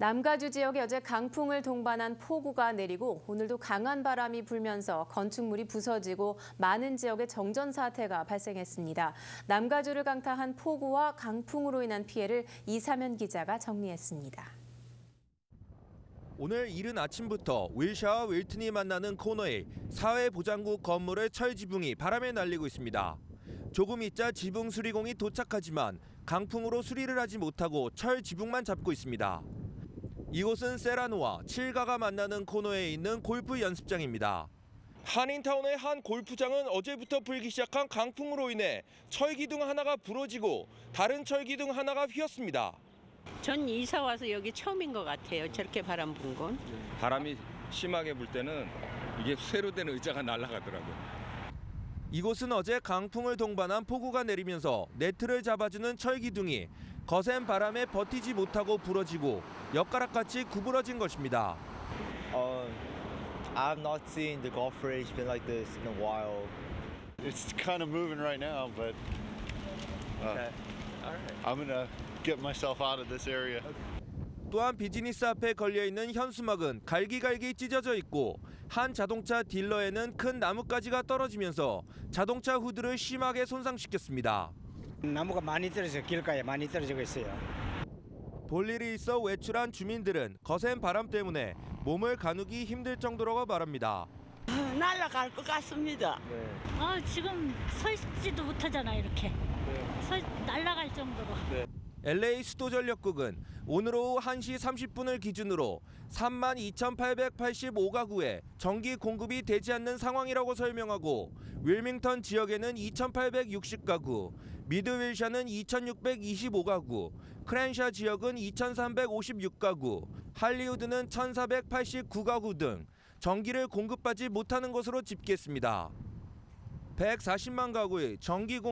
남가주 지역에 어제 강풍을 동반한 폭우가 내리고 오늘도 강한 바람이 불면서 건축물이 부서지고 많은 지역에 정전 사태가 발생했습니다. 남가주를 강타한 폭우와 강풍으로 인한 피해를 이사면 기자가 정리했습니다. 오늘 이른 아침부터 윌샤와 윌튼이 만나는 코너에 사회보장국 건물의 철지붕이 바람에 날리고 있습니다. 조금 있자 지붕 수리공이 도착하지만 강풍으로 수리를 하지 못하고 철 지붕만 잡고 있습니다. 이곳은 세라노와 칠가가 만나는 코너에 있는 골프 연습장입니다. 한인타운의 한 골프장은 어제부터 불기 시작한 강풍으로 인해 철기둥 하나가 부러지고 다른 철기둥 하나가 휘었습니다. 전 이사 와서 여기 처음인 것 같아요. 저렇게 바람 분 건. 바람이 심하게 불 때는 이게 쇠로 된 의자가 날아가더라고요. 이곳은 어제 강풍을 동반한 폭우가 내리면서 네트를 잡아주는 철기둥이 거센 바람에 버티지 못하고 부러지고 엿가락같이 구부러진 것입니다. I've not seen the golf range been like this in a while. It's kind of moving right now, but Okay. All right. I'm gonna get myself out of this area. 또한 비즈니스 앞에 걸려있는 현수막은 갈기갈기 찢어져 있고 한 자동차 딜러에는 큰 나뭇가지가 떨어지면서 자동차 후드를 심하게 손상시켰습니다. 나무가 많이 떨어져 길가에 많이 떨어지고 있어요. 볼 일이 있어 외출한 주민들은 거센 바람 때문에 몸을 가누기 힘들 정도라고 말합니다. 날아갈 것 같습니다. 지금 서 있지도 못하잖아 이렇게. 날아갈 정도로. LA 수도전력국은 오늘 오후 1시 30분을 기준으로 32,885가구에 전기 공급이 되지 않는 상황이라고 설명하고 윌밍턴 지역에는 2,860가구, 미드윌샤는 2,625가구, 크랜샤 지역은 2,356가구, 할리우드는 1,489가구 등 전기를 공급받지 못하는 것으로 집계했습니다. 140만 가구의 전기